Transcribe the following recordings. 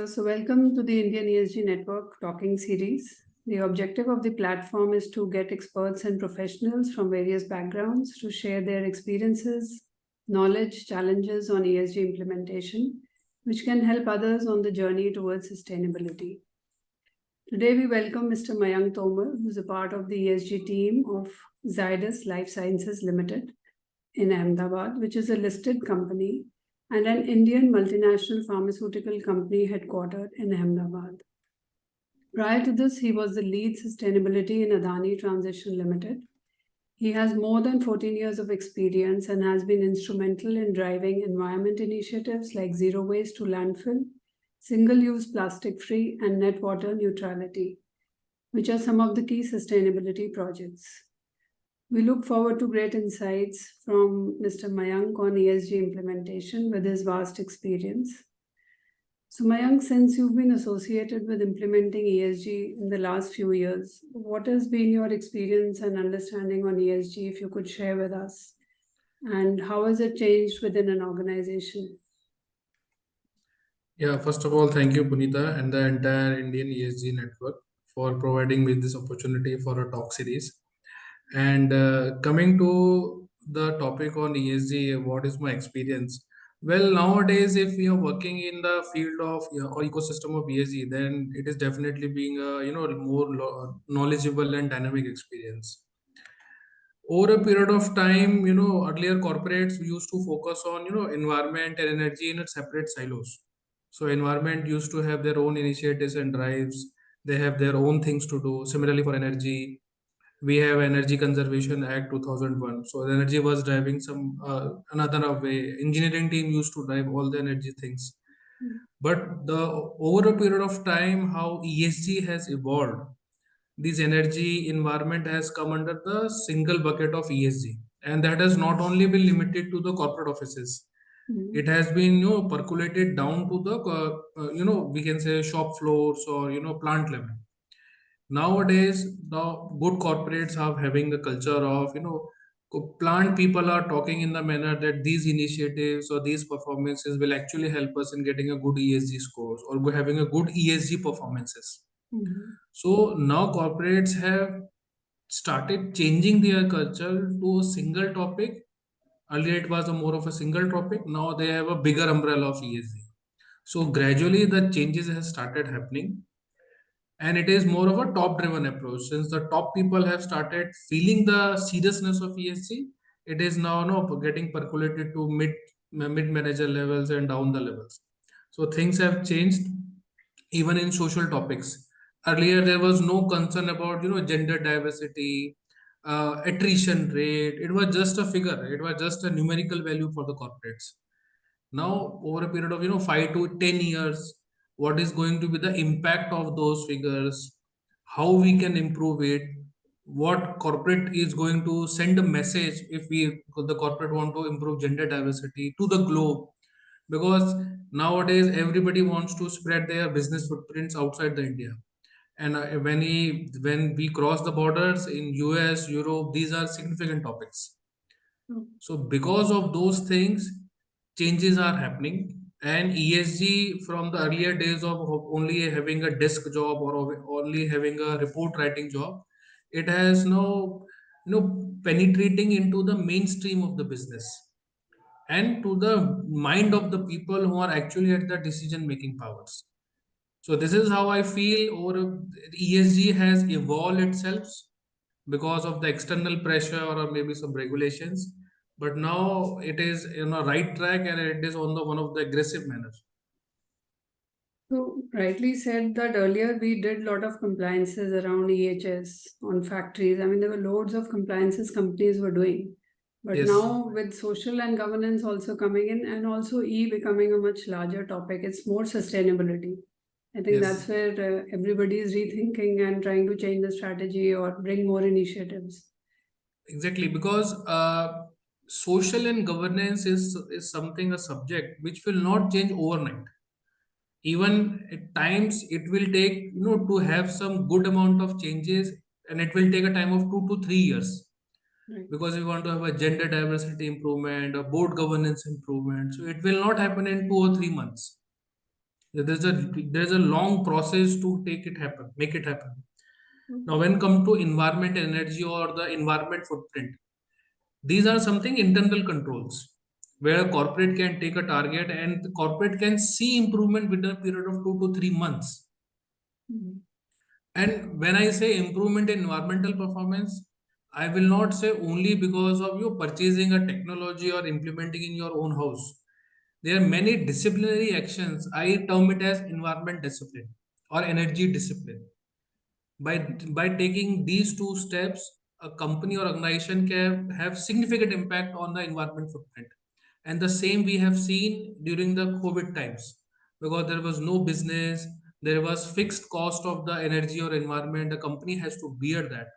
Welcome to the Indian ESG Network Talking Series. The objective of the platform is to get experts and professionals from various backgrounds to share their experiences, knowledge, challenges on ESG implementation, which can help others on the journey towards sustainability. Today, we welcome Mr. Mayank Tomar, who is a part of the ESG team of Zydus Life Sciences Limited in Ahmedabad, which is a listed company and an Indian multinational pharmaceutical company headquartered in Ahmedabad. Prior to this, he was the lead sustainability in Adani Transmission Limited. He has more than 14 years of experience and has been instrumental in driving environment initiatives like zero waste to landfill, single-use plastic-free, and net water neutrality, which are some of the key sustainability projects. We look forward to great insights from Mr. Mayank on ESG implementation with his vast experience. So Mayank, since you've been associated with implementing ESG in the last few years, what has been your experience and understanding on ESG, if you could share with us? And how has it changed within an organization? Yeah, first of all, thank you, Punita, and the entire Indian ESG network for providing me this opportunity for a talk series. And coming to the topic on ESG, what is my experience? Well, nowadays, if we are working in the field of or ecosystem of ESG, then it is definitely being a more knowledgeable and dynamic experience. Over a period of time, earlier corporates used to focus on environment and energy in its separate silos. So environment used to have their own initiatives and drives. They have their own things to do. Similarly, for energy, we have Energy Conservation Act 2001. So the energy was driving some another way. Engineering team used to drive all the energy things. But the over a period of time, how ESG has evolved, this energy environment has come under the single bucket of ESG, and that has not only been limited to the corporate offices. It has been percolated down to the we can say shop floors or plant level. Nowadays, the good corporates are having the culture of plant people are talking in the manner that these initiatives or these performances will actually help us in getting a good ESG scores or having a good ESG performances. So now corporates have started changing their culture to a single topic. Earlier it was a more of a single topic. Now they have a bigger umbrella of ESG. So gradually the changes has started happening, and it is more of a top driven approach. Since the top people have started feeling the seriousness of ESG, it is now getting percolated to mid manager levels and down the levels. So things have changed even in social topics. Earlier there was no concern about gender diversity, attrition rate. It was just a figure, it was just a numerical value for the corporates. Now over a period of 5 to 10 years, what is going to be the impact of those figures, how we can improve it, what corporate is going to send a message if the corporate want to improve gender diversity to the globe, because nowadays everybody wants to spread their business footprints outside the India. And when we cross the borders in US, Europe, these are significant topics. So because of those things, changes are happening. And ESG, from the earlier days of only having a desk job or only having a report writing job, it has now penetrating into the mainstream of the business and to the mind of the people who are actually at the decision making powers. So this is how I feel, or ESG has evolved itself because of the external pressure or maybe some regulations. But now it is in a right track and it is on the one of the aggressive manner. So rightly said that earlier we did a lot of compliances around EHS on factories. I mean, there were loads of compliances companies were doing. But Yes. now with social and governance also coming in and also E becoming a much larger topic, it's more sustainability. I think Yes. that's where everybody is rethinking and trying to change the strategy or bring more initiatives. Exactly, because social and governance is something, a subject which will not change overnight. Even at times it will take to have some good amount of changes, and it will take a time of 2 to 3 years. Right. Because we want to have a gender diversity improvement, a board governance improvement, so it will not happen in 2 or 3 months. There's a long process to make it happen. Mm. Now, when come to environment, energy, or the environment footprint, these are something internal controls where a corporate can take a target and the corporate can see improvement within a period of 2 to 3 months. Mm. And when I say improvement in environmental performance, I will not say only because of you purchasing a technology or implementing in your own house. There are many disciplinary actions. I term it as environment discipline or energy discipline. By taking these two steps, a company or organization can have significant impact on the environment footprint. And the same we have seen during the COVID times, because there was no business, there was fixed cost of the energy or environment. The company has to bear that.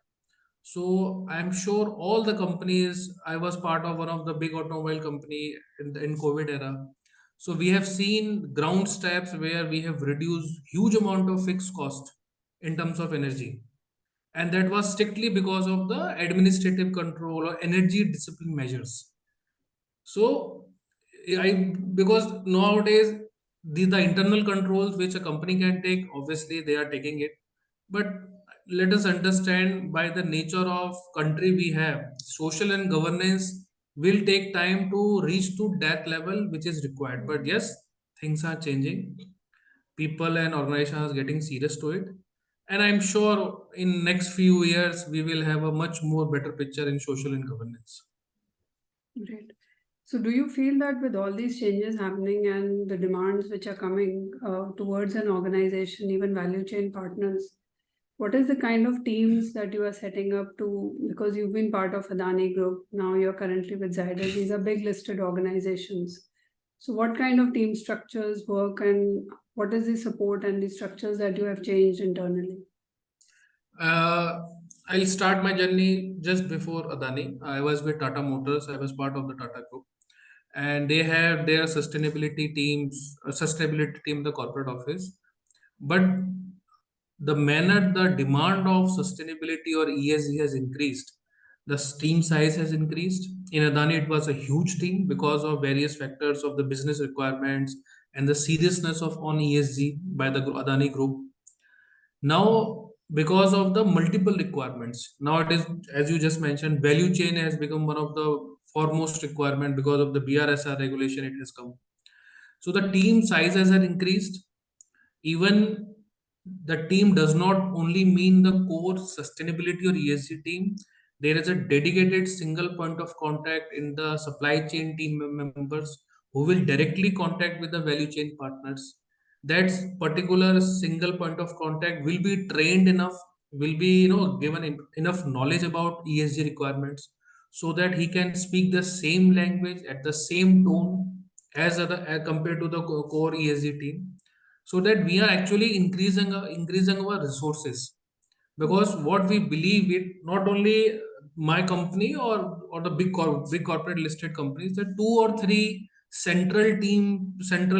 So I'm sure all the companies, I was part of one of the big automobile company in COVID era. So we have seen ground steps where we have reduced huge amount of fixed cost in terms of energy. And that was strictly because of the administrative control or energy discipline measures. So I because nowadays the internal controls which a company can take, obviously they are taking it. But let us understand by the nature of country we have, social and governance will take time to reach to that level which is required. But yes, things are changing. People and organizations are getting serious to it. And I'm sure in next few years we will have a much more better picture in social and governance. Great. So, do you feel that with all these changes happening and the demands which are coming towards an organization, even value chain partners, what is the kind of teams that you are setting up to? Because you've been part of Adani Group, now you're currently with Zydus. These are big listed organizations. So, what kind of team structures work, and what is the support and the structures that you have changed internally? Uh, I'll start my journey just before Adani. I was with Tata Motors. I was part of the Tata Group, and they have their sustainability teams, sustainability team, the corporate office. But the manner, the demand of sustainability or ESG has increased. The team size has increased. In Adani, it was a huge team because of various factors of the business requirements and the seriousness of on ESG by the Adani Group. Now, because of the multiple requirements, now it is, as you just mentioned, value chain has become one of the foremost requirement because of the BRSR regulation it has come. So the team sizes have increased. Even the team does not only mean the core sustainability or ESG team. There is a dedicated single point of contact in the supply chain team members who will directly contact with the value chain partners. That particular single point of contact will be trained enough, will be given enough knowledge about ESG requirements so that he can speak the same language at the same tone as other compared to the core ESG team, so that we are actually increasing our resources. Because what we believe it, not only my company or the big corporate listed companies, the two or three central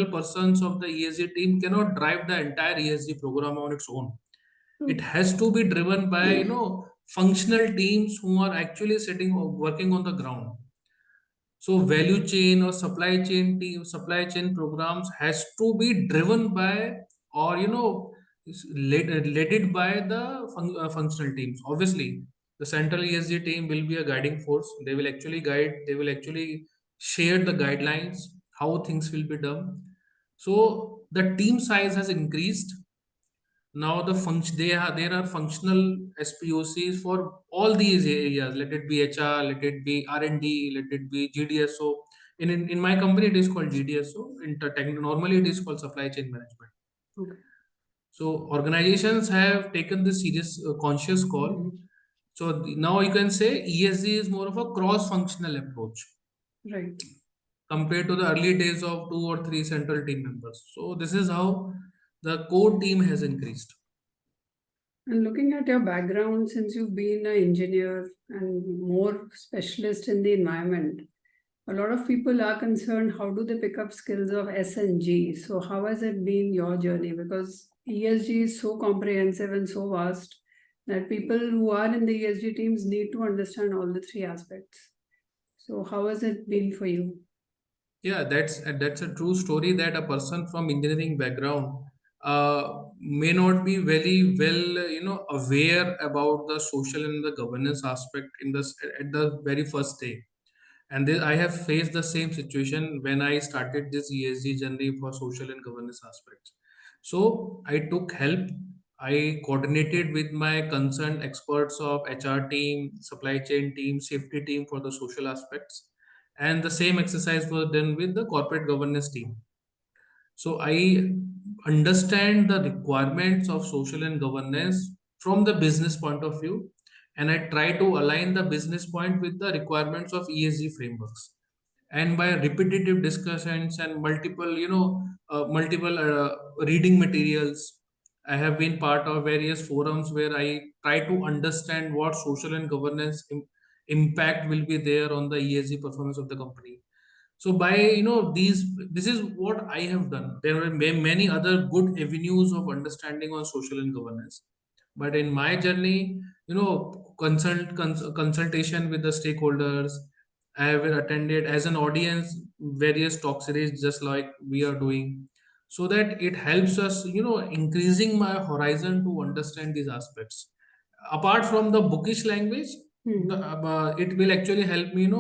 persons of the ESG team cannot drive the entire ESG program on its own. It has to be driven by functional teams who are actually sitting or working on the ground. So value chain or supply chain programs has to be driven by, or led it by the functional teams. Obviously, the central ESG team will be a guiding force. They will actually guide. They will actually share the guidelines how things will be done. So the team size has increased. Now there are functional SPOCs for all these areas. Let it be HR, let it be R&D, let it be GDSO. In my company, it is called GDSO. Normally, it is called supply chain management. Okay. So organizations have taken this serious, conscious call. So now you can say ESG is more of a cross-functional approach Right. compared to the early days of two or three central team members. So this is how the core team has increased. And looking at your background, since you've been an engineer and more specialist in the environment, a lot of people are concerned how do they pick up skills of S and G. So how has it been your journey? Because ESG is so comprehensive and so vast that people who are in the ESG teams need to understand all the three aspects. So how has it been for you? Yeah, that's a true story that a person from engineering background may not be very well, aware about the social and the governance aspect in this at the very first day. And then I have faced the same situation when I started this ESG journey for social and governance aspects. So I took help. I coordinated with my concerned experts of HR team, supply chain team, safety team for the social aspects. And the same exercise was done with the corporate governance team. So I understand the requirements of social and governance from the business point of view, and I try to align the business point with the requirements of ESG frameworks. And by repetitive discussions and multiple reading materials, I have been part of various forums where I try to understand what social and governance impact will be there on the ESG performance of the company. So by this is what I have done. There were many other good avenues of understanding on social and governance, but in my journey, consultation with the stakeholders, I have attended as an audience various talk series just like we are doing, so that it helps us increasing my horizon to understand these aspects. Apart from the bookish language, it will actually help me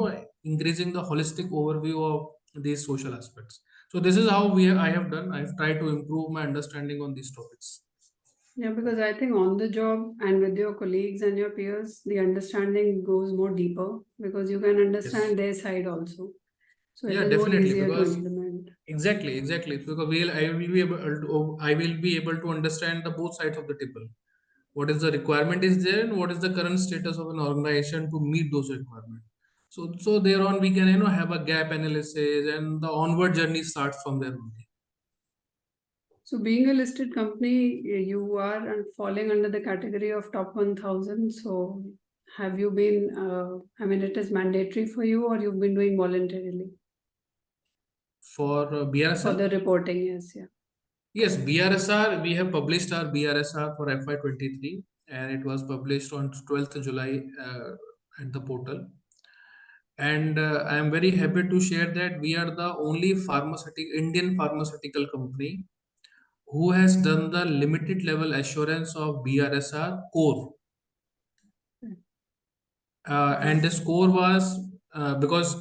increasing the holistic overview of these social aspects. So this is how I have done. I've tried to improve my understanding on these topics. Yeah, because I think on the job and with your colleagues and your peers, the understanding goes more deeper because you can Yes. understand their side also. So it Yeah, is more definitely, easier to because implement. exactly because I will be able to understand the both sides of the table. What is the requirement is there, and what is the current status of an organization to meet those requirements. So thereon we can have a gap analysis, and the onward journey starts from there only. So being a listed company, you are falling under the category of top 1000. So have you been, I mean, it is mandatory for you or you've been doing voluntarily For for BRSR, the reporting? Yes, yeah. yes, BRSR, we have published our BRSR for FY23, and it was published on 12th July at the portal. And I am very happy to share that we are the only Indian pharmaceutical company who has done the limited level assurance of BRSR core. And the score was because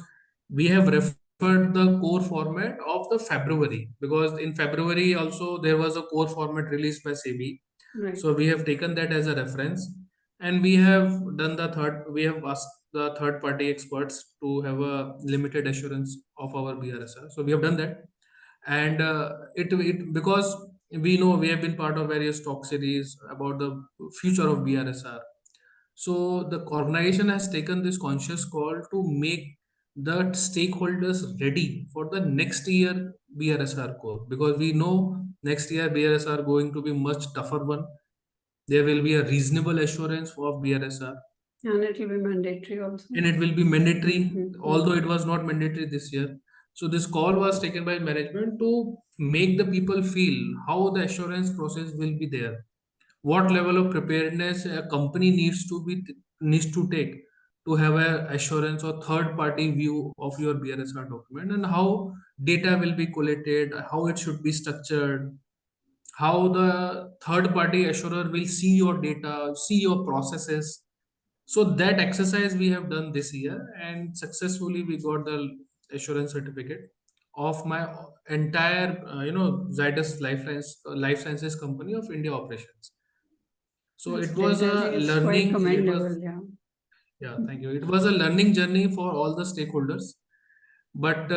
we have referred the core format of the February, because in February also there was a core format released by SEBI. Right. So we have taken that as a reference, and we have done the third. We have asked the third party experts to have a limited assurance of our BRSR. So we have done that, and it because we know we have been part of various talk series about the future of BRSR. So the organization has taken this conscious call to make the stakeholders ready for the next year BRSR core, because we know next year BRSR going to be much tougher one. There will be a reasonable assurance of BRSR, And it will be mandatory also. and it will be mandatory, although Mhm. it was not mandatory this year. So this call was taken by management to make the people feel how the assurance process will be there, what level of preparedness a company needs to take to have a assurance or third party view of your BRSR document, and how data will be collected, how it should be structured, how the third party assurer will see your data, see your processes. So that exercise we have done this year, and successfully we got the assurance certificate of my entire Zydus Life Sciences company of India operations. So That's it was great. I a think it's quite learning. It was, commendable. Yeah. yeah, thank you. It was a learning journey for all the stakeholders. But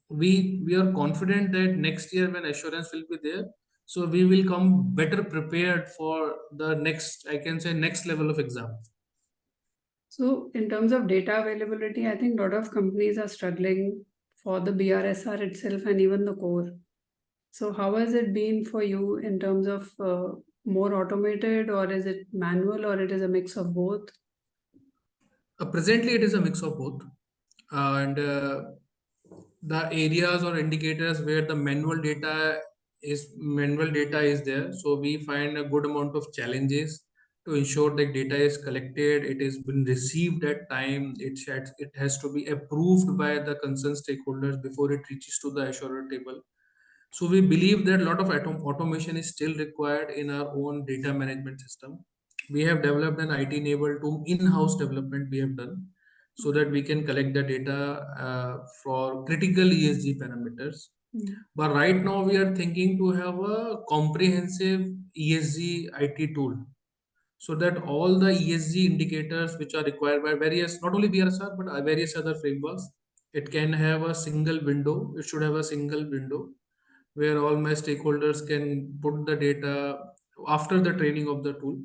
we are confident that next year when assurance will be there, so we will come better prepared for the next, I can say, next level of exam. So, in terms of data availability, I think a lot of companies are struggling for the BRSR itself and even the core. So, how has it been for you in terms of more automated, or is it manual, or it is a mix of both? Presently, it is a mix of both, and the areas or indicators where the manual data is there. So we find a good amount of challenges to ensure that data is collected, it has been received at time, it has to be approved by the concerned stakeholders before it reaches to the assurer table. So we believe that a lot of automation is still required in our own data management system. We have developed an IT enabled to in-house development we have done so that we can collect the data for critical ESG parameters. But right now we are thinking to have a comprehensive ESG IT tool so that all the ESG indicators which are required by various, not only BRSR, but various other frameworks, it can have a single window. It should have a single window where all my stakeholders can put the data after the training of the tool,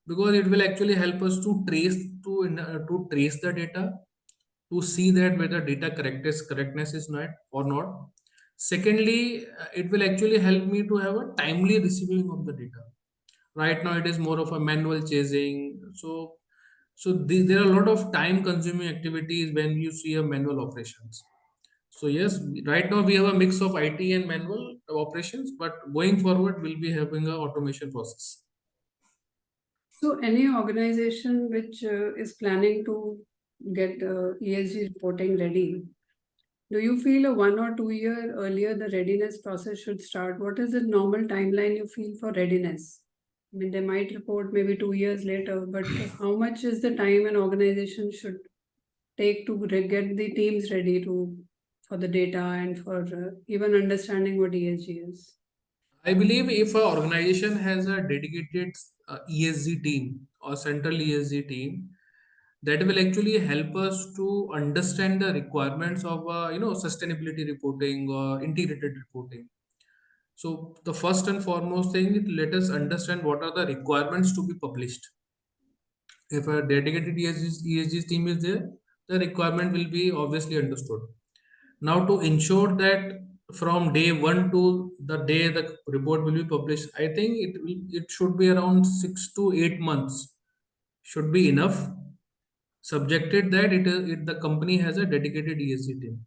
because it will actually help us to trace the data, to see that whether data correctness is not or not. Secondly, it will actually help me to have a timely receiving of the data. Right now it is more of a manual chasing. There are a lot of time consuming activities when you see a manual operations. So yes, right now we have a mix of IT and manual operations, but going forward we'll be having a automation process. So any organization which is planning to get ESG reporting ready, do you feel a 1 or 2 year earlier the readiness process should start? What is the normal timeline you feel for readiness? I mean, they might report maybe 2 years later, but how much is the time an organization should take to get the teams ready to for the data and for even understanding what ESG is? I believe if an organization has a dedicated ESG team or central ESG team, that will actually help us to understand the requirements of sustainability reporting or integrated reporting. So the first and foremost thing is, let us understand what are the requirements to be published. If a dedicated ESG team is there, the requirement will be obviously understood. Now, to ensure that from day one to the day the report will be published, I think it should be around 6 to 8 months should be enough, subjected that the company has a dedicated ESG team.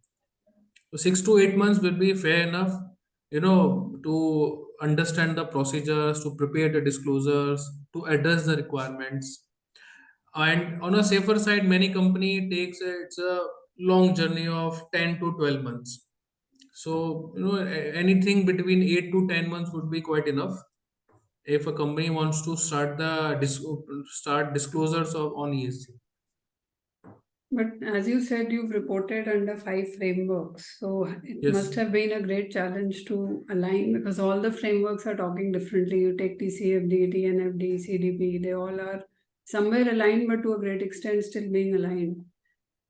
So 6 to 8 months will be fair enough, to understand the procedures, to prepare the disclosures, to address the requirements. And on a safer side, many company takes it's a long journey of 10 to 12 months. So anything between 8 to 10 months would be quite enough if a company wants to start disclosures on ESG. But as you said, you've reported under 5 frameworks. So it Yes. must have been a great challenge to align because all the frameworks are talking differently. You take TCFD, TNFD, CDP, they all are somewhere aligned, but to a great extent still being aligned.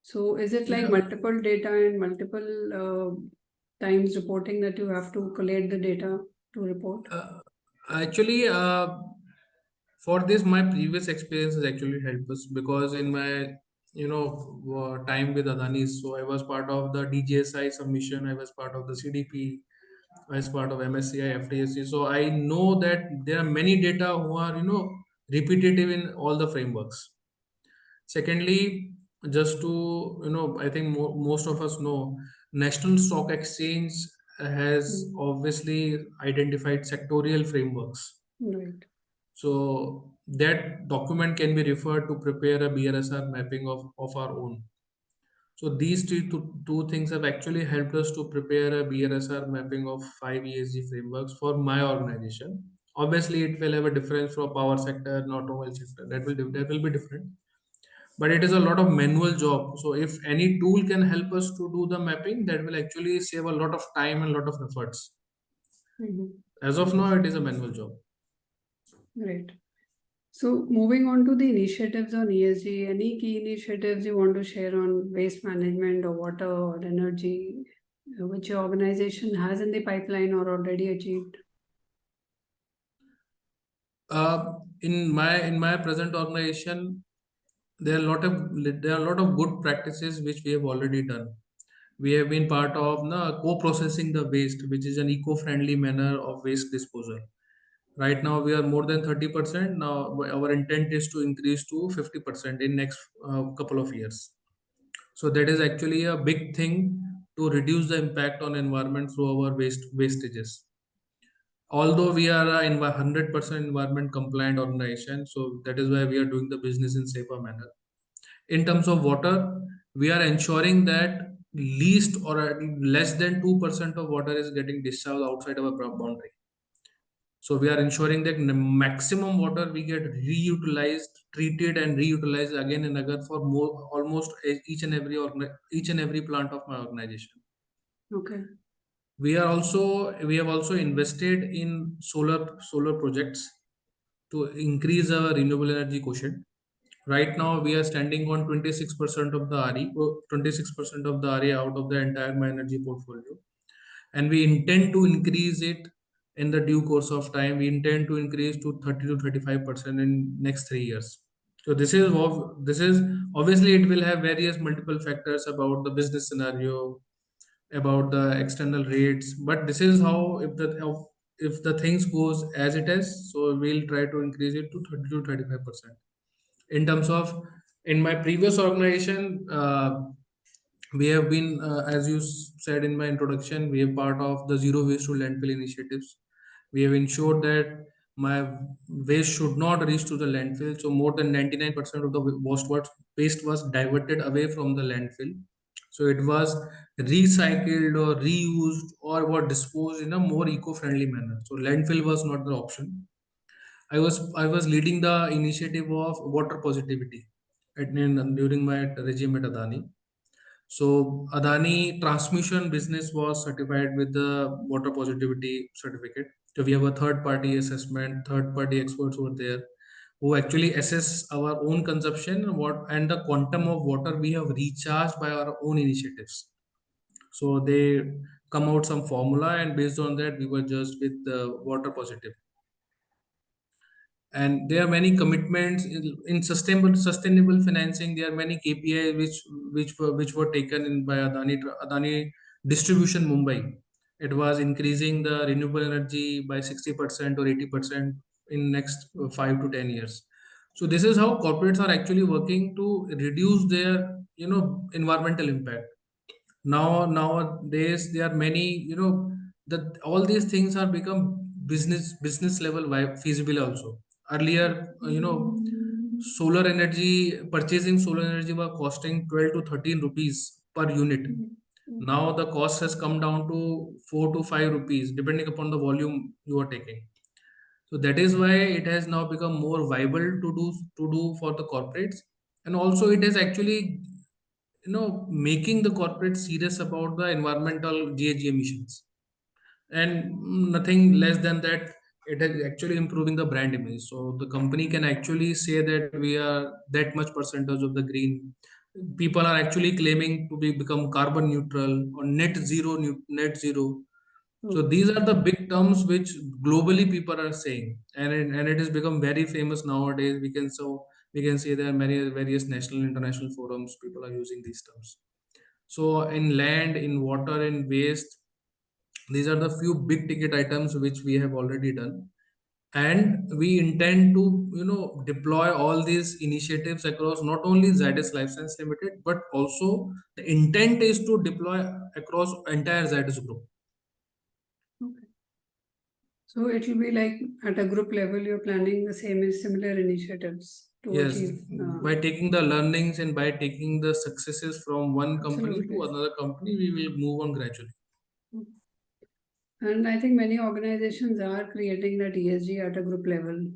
So is it like Yeah. multiple data and multiple times reporting that you have to collate the data to report? Actually, for this, my previous experience has actually helped us, because in my time with Adani, so I was part of the DJSI submission, I was part of the CDP, I was part of MSCI, FTSE. So I know that there are many data who are repetitive in all the frameworks. Secondly, just to I think most of us know, National Stock Exchange has obviously identified sectorial frameworks. Right. So that document can be referred to prepare a BRSR mapping of our own. So these two things have actually helped us to prepare a BRSR mapping of 5 ESG frameworks for my organization. Obviously, it will have a difference for power sector and automobile sector. That will be different, but it is a lot of manual job. So if any tool can help us to do the mapping, that will actually save a lot of time and a lot of efforts. As of now, it is a manual job. Right. So moving on to the initiatives on ESG, any key initiatives you want to share on waste management or water or energy, which your organization has in the pipeline or already achieved? In my present organization, there are a lot of good practices which we have already done. We have been part of co-processing the waste, which is an eco-friendly manner of waste disposal. Right now, we are more than 30%. Now, our intent is to increase to 50% in next couple of years. So that is actually a big thing to reduce the impact on environment through our wastages. Although we are a 100% environment compliant organization, so that is why we are doing the business in safer manner. In terms of water, we are ensuring that least or less than 2% of water is getting discharged outside our boundary. So we are ensuring that maximum water we get reutilized, treated, and reutilized again and again for more almost each and every plant of my organization. Okay. We have also invested in solar projects to increase our renewable energy quotient. Right now, we are standing on 26% of the RE, 26% of the RE out of the entire my energy portfolio, and we intend to increase it in the due course of time. We intend to increase to 30 to 35% in next 3 years. So this is obviously it will have various multiple factors about the business scenario, about the external rates, but this is how if the things goes as it is, so we'll try to increase it to 30 to 35%. In terms of in my previous organization, we have been as you said in my introduction, we are part of the zero waste to landfill initiatives. We have ensured that my waste should not reach to the landfill, so more than 99% of the waste was diverted away from the landfill, so it was recycled or reused or were disposed in a more eco-friendly manner. So landfill was not the option. I was leading the initiative of water positivity during my regime at Adani. So Adani Transmission business was certified with the water positivity certificate. So we have a third party assessment, third party experts over there who actually assess our own consumption and what and the quantum of water we have recharged by our own initiatives. So they come out some formula, and based on that we were judged with the water positive. And there are many commitments in sustainable financing. There are many KPI which were taken in by Adani Distribution Mumbai. It was increasing the renewable energy by 60% or 80% in next 5 to 10 years. So this is how corporates are actually working to reduce their environmental impact. Nowadays there are many, that all these things are become business level feasible also. Earlier, solar energy purchasing solar energy was costing 12 to 13 rupees per unit. Now the cost has come down to 4 to 5 rupees depending upon the volume you are taking. So that is why it has now become more viable to do for the corporates. And also it is actually making the corporate serious about the environmental GHG emissions, and nothing less than that, it is actually improving the brand image. So the company can actually say that we are that much percentage of the green. People are actually claiming to become carbon neutral or net zero. So these are the big terms which globally people are saying, and it has become very famous nowadays. We can say there are many various national and international forums. People are using these terms. So in land, in water, in waste, these are the few big ticket items which we have already done, and we intend to deploy all these initiatives across not only Zydus Life Sciences Limited, but also the intent is to deploy across entire Zydus group. Okay. So it will be like at a group level, you're planning the similar initiatives to Yes, achieve. by taking the learnings and by taking the successes from one company to Absolutely. another company, we will move on gradually. And I think many organizations are creating that ESG at a group level.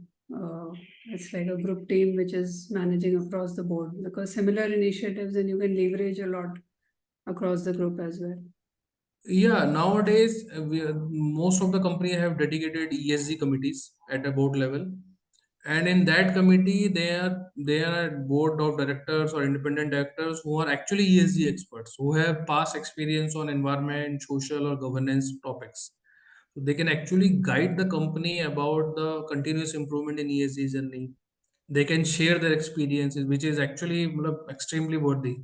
It's like a group team which is managing across the board, because similar initiatives and you can leverage a lot across the group as well. Yeah, nowadays most of the company have dedicated ESG committees at a board level, and in that committee they are board of directors or independent directors who are actually ESG experts who have past experience on environment, social, or governance topics. So they can actually guide the company about the continuous improvement in ESG journey. They can share their experiences, which is actually extremely worthy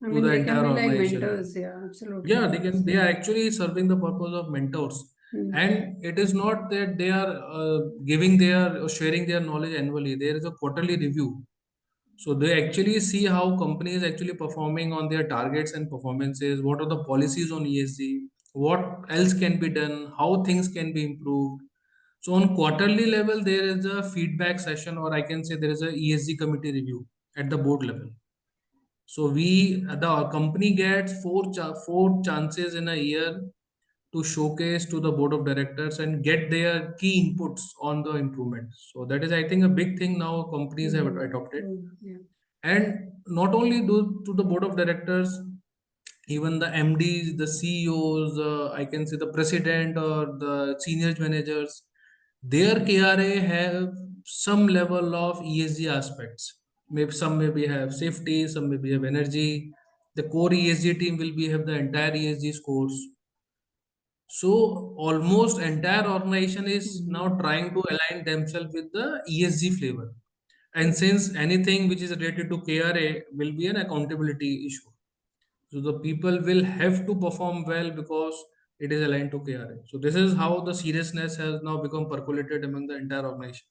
I to mean, the they can entire be like organization. mentors. Yeah, absolutely. Yeah, they are actually serving the purpose of mentors. Hmm. And it is not that they are giving their or sharing their knowledge annually. There is a quarterly review. So they actually see how company is actually performing on their targets and performances. What are the policies on ESG? what else can be done, how things can be improved. So on quarterly level, there is a feedback session, or I can say there is a ESG committee review at the board level. So the company gets four chances in a year to showcase to the board of directors and get their key inputs on the improvement. So that is, I think, a big thing now companies have adopted. Yeah. And not only do to the board of directors, even the MDs, the CEOs, I can say the president or the senior managers, their KRA have some level of ESG aspects. Maybe some maybe have safety, some maybe have energy. The core ESG team will be have the entire ESG scores. So almost entire organization is now trying to align themselves with the ESG flavor. And since anything which is related to KRA will be an accountability issue. So the people will have to perform well because it is aligned to KRA. So this is how the seriousness has now become percolated among the entire organization.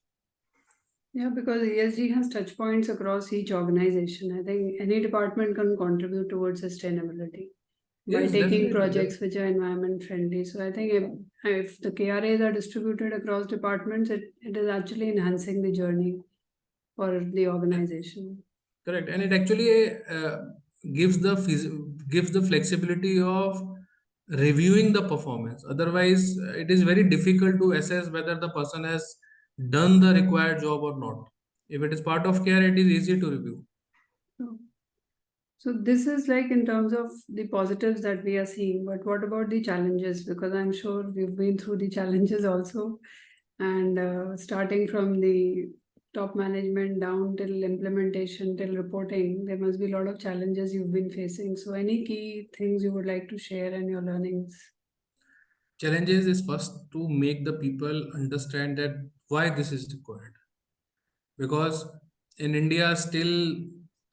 Yeah, because ESG has touch points across each organization. I think any department can contribute towards sustainability by Yes, taking definitely. projects which are environment friendly. So I think if the KRAs are distributed across departments, it is actually enhancing the journey for the organization. Correct, and it actually gives the flexibility of reviewing the performance. Otherwise, it is very difficult to assess whether the person has done the required job or not. If it is part of care, it is easy to review. So, so this is like in terms of the positives that we are seeing, but what about the challenges? Because I'm sure we've been through the challenges also, and starting from the top management down till implementation till reporting, there must be a lot of challenges you've been facing. So any key things you would like to share and your learnings? Challenges is first to make the people understand that why this is required, because in India still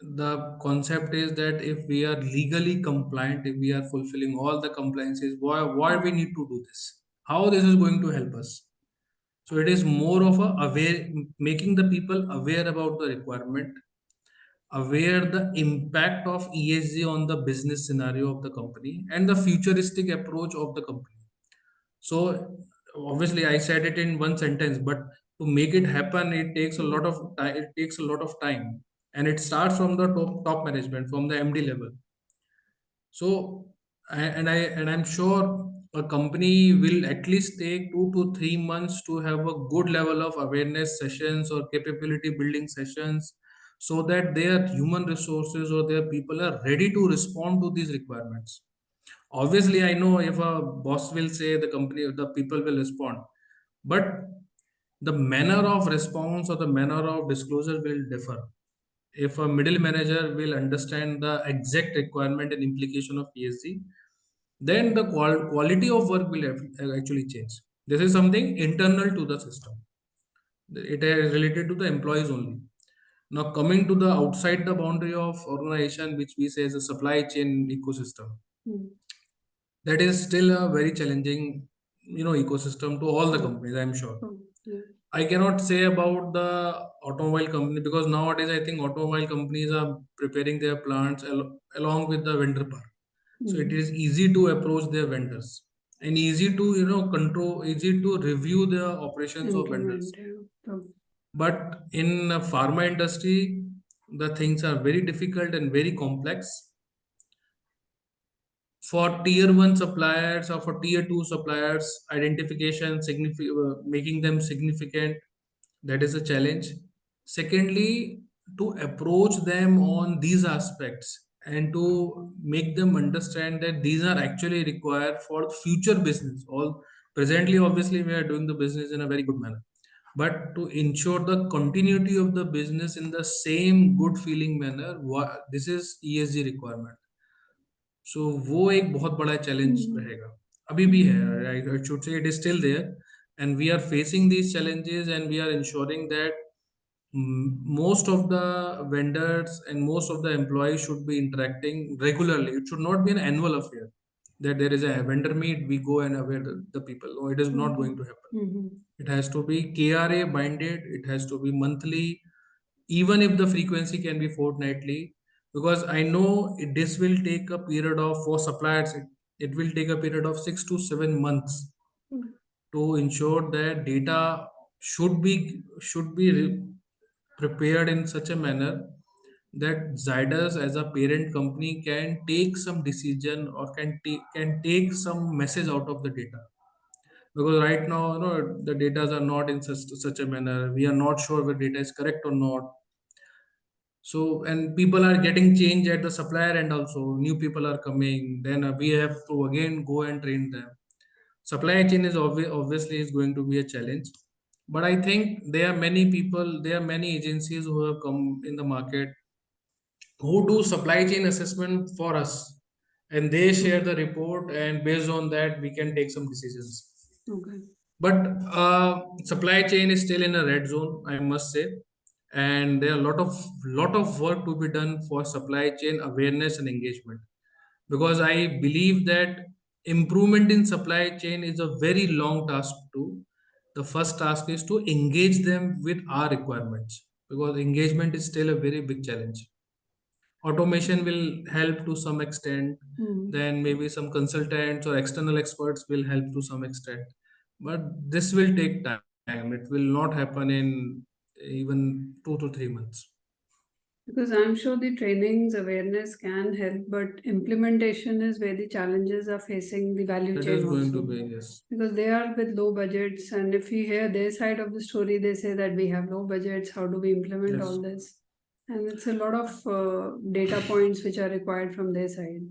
the concept is that if we are legally compliant, if we are fulfilling all the compliances, why we need to do this, how this is going to help us. So it is more of a aware, making the people aware about the requirement, aware the impact of ESG on the business scenario of the company and the futuristic approach of the company. So obviously I said it in one sentence, but to make it happen, it takes a lot of time. It takes a lot of time, and it starts from the top management, from the MD level. So I'm sure a company will at least take 2 to 3 months to have a good level of awareness sessions or capability building sessions, so that their human resources or their people are ready to respond to these requirements. Obviously, I know if a boss will say, the company, the people will respond, but the manner of response or the manner of disclosure will differ. If a middle manager will understand the exact requirement and implication of ESG, then the quality of work will actually change. This is something internal to the system. It is related to the employees only. Now, coming to the outside the boundary of organization, which we say is a supply chain ecosystem, that is still a very challenging, ecosystem to all the companies, I'm sure. Yeah. I cannot say about the automobile company, because nowadays I think automobile companies are preparing their plants along with the vendor part. So it is easy to approach their vendors and easy to control, easy to review the operations of vendors. But in pharma industry, the things are very difficult and very complex. For tier 1 suppliers or for tier 2 suppliers, identification, making them significant, that is a challenge. Secondly, to approach them on these aspects and to make them understand that these are actually required for future business. All presently, obviously, we are doing the business in a very good manner, but to ensure the continuity of the business in the same good feeling manner, this is ESG requirement. सो वो एक बहुत बड़ा challenge रहेगा, अभी भी है. I should say it is still there, and we are facing these challenges, and we are ensuring that most of the vendors and most of the employees should be interacting regularly. It should not be an annual affair that there is a vendor meet, we go and aware the people. No, it is not going to happen. It has to be KRA binded, it has to be monthly, even if the frequency can be fortnightly, because I know this will take a period of, for suppliers, it will take a period of 6 to 7 months Mm. to ensure that data should be prepared in such a manner that Zydus as a parent company can take some decision or can take some message out of the data. Because right now, the data are not in such a manner. We are not sure whether data is correct or not. So, and people are getting change at the supplier end also. New people are coming. Then we have to again go and train them. Supply chain is obviously is going to be a challenge. But I think there are many people, there are many agencies who have come in the market who do supply chain assessment for us, and they share Okay. the report, and based on that we can take some decisions. Okay. But supply chain is still in a red zone, I must say, and there are a lot of work to be done for supply chain awareness and engagement, because I believe that improvement in supply chain is a very long task to. The first task is to engage them with our requirements, because engagement is still a very big challenge. Automation will help to some extent, Mm. then maybe some consultants or external experts will help to some extent, but this will take time. It will not happen in even 2 to 3 months. Because I'm sure the trainings awareness can help, but implementation is where the challenges are facing the value That chain is going to also. be, yes. Because they are with low budgets, and if we hear their side of the story, they say that we have low budgets. How do we implement Yes. all this? And it's a lot of data points which are required from their side.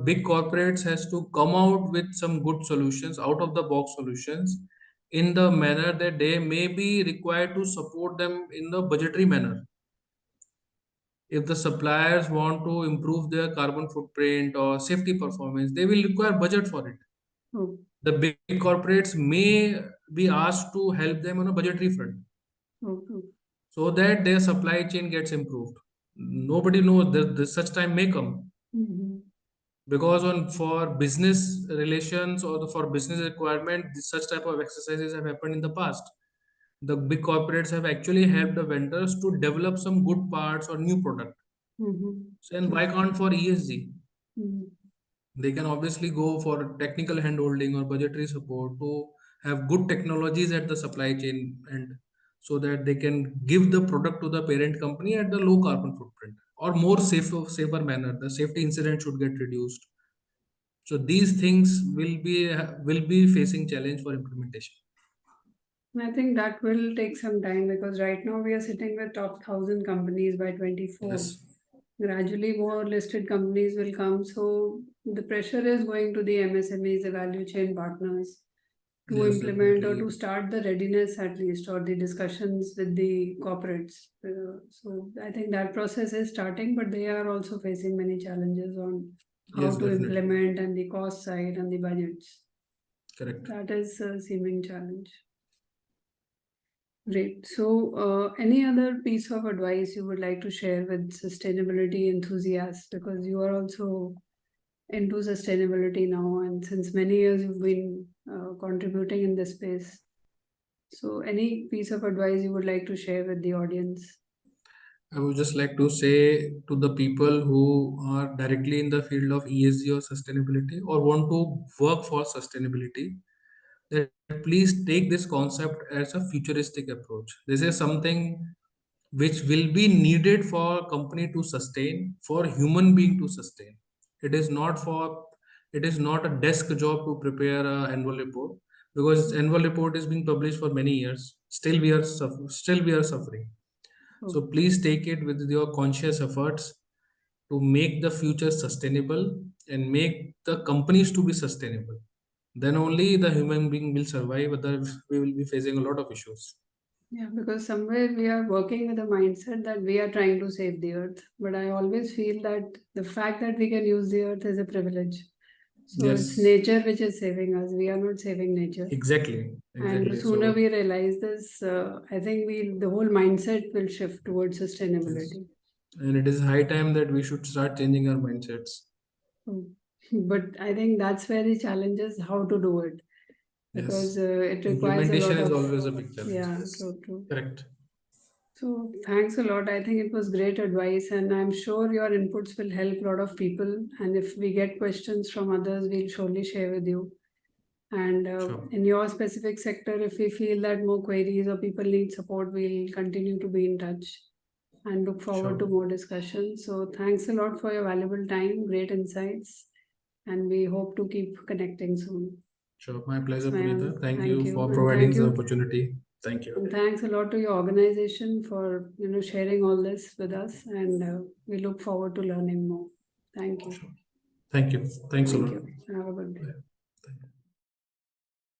Big corporates has to come out with some good solutions, out of the box solutions, in the manner that they may be required to support them in the budgetary manner. If the suppliers want to improve their carbon footprint or safety performance, they will require budget for it. Oh, The big corporates may be asked to help them on a budgetary front oh, oh. so that their supply chain gets improved. Nobody knows that such time may come, Mhm. because on for business relations or for business requirement, such type of exercises have happened in the past. The big corporates have actually helped the vendors to develop some good parts or new product. Mhm. So, and why Okay. can't for ESG? Mhm. They can obviously go for technical handholding or budgetary support to have good technologies at the supply chain end, so that they can give the product to the parent company at the low carbon footprint or more safer manner. The safety incident should get reduced. So these things will be facing challenge for implementation. I think that will take some time because right now we are sitting with top 1,000 companies by 24. Yes, Gradually, more listed companies will come. So the pressure is going to the MSMEs, the value chain partners, to yes, implement or definitely. to start the readiness at least or the discussions with the corporates. So I think that process is starting, but they are also facing many challenges on how Yes, to definitely. implement and the cost side and the budgets. Correct. That is a seeming challenge. Great. So, any other piece of advice you would like to share with sustainability enthusiasts? Because you are also into sustainability now, and since many years you've been contributing in this space. So, any piece of advice you would like to share with the audience? I would just like to say to the people who are directly in the field of ESG or sustainability or want to work for sustainability, that please take this concept as a futuristic approach. This is something which will be needed for company to sustain, for human being to sustain. It is not for it is not a desk job to prepare a annual report, because annual report is being published for many years. Still we are suffering. Oh, So please take it with your conscious efforts to make the future sustainable and make the companies to be sustainable. Then only the human being will survive, otherwise we will be facing a lot of issues. yeah, because somewhere we are working with a mindset that we are trying to save the earth. But I always feel that the fact that we can use the earth is a privilege. So it's Yes, nature which is saving us. We are not saving nature. exactly, And the exactly. sooner So we realize this, I think the whole mindset will shift towards yes, sustainability. and it is high time that we should start changing our mindsets. So, but I think that's where the challenge is how to do it because Yes, it requires a implementation lot is of, always a big challenge. yeah, Yes, true, true. correct. So thanks a lot. I think it was great advice, and I'm sure your inputs will help a lot of people. And if we get questions from others, we'll surely share with you. And Sure. in your specific sector, if we feel that more queries or people need support, we'll continue to be in touch and look forward to Sure. more discussions. So thanks a lot for your valuable time, great insights, and we hope to keep connecting soon. Sure. My pleasure, Mayank, Punita. Thank thank you you, for and providing thank the you, opportunity. Thank you. and thanks a lot to your organization for sharing all this with us, and we look forward to learning more. Thank you. Sure. Thank you. Thanks a Thank lot. you. Have a good day. Bye.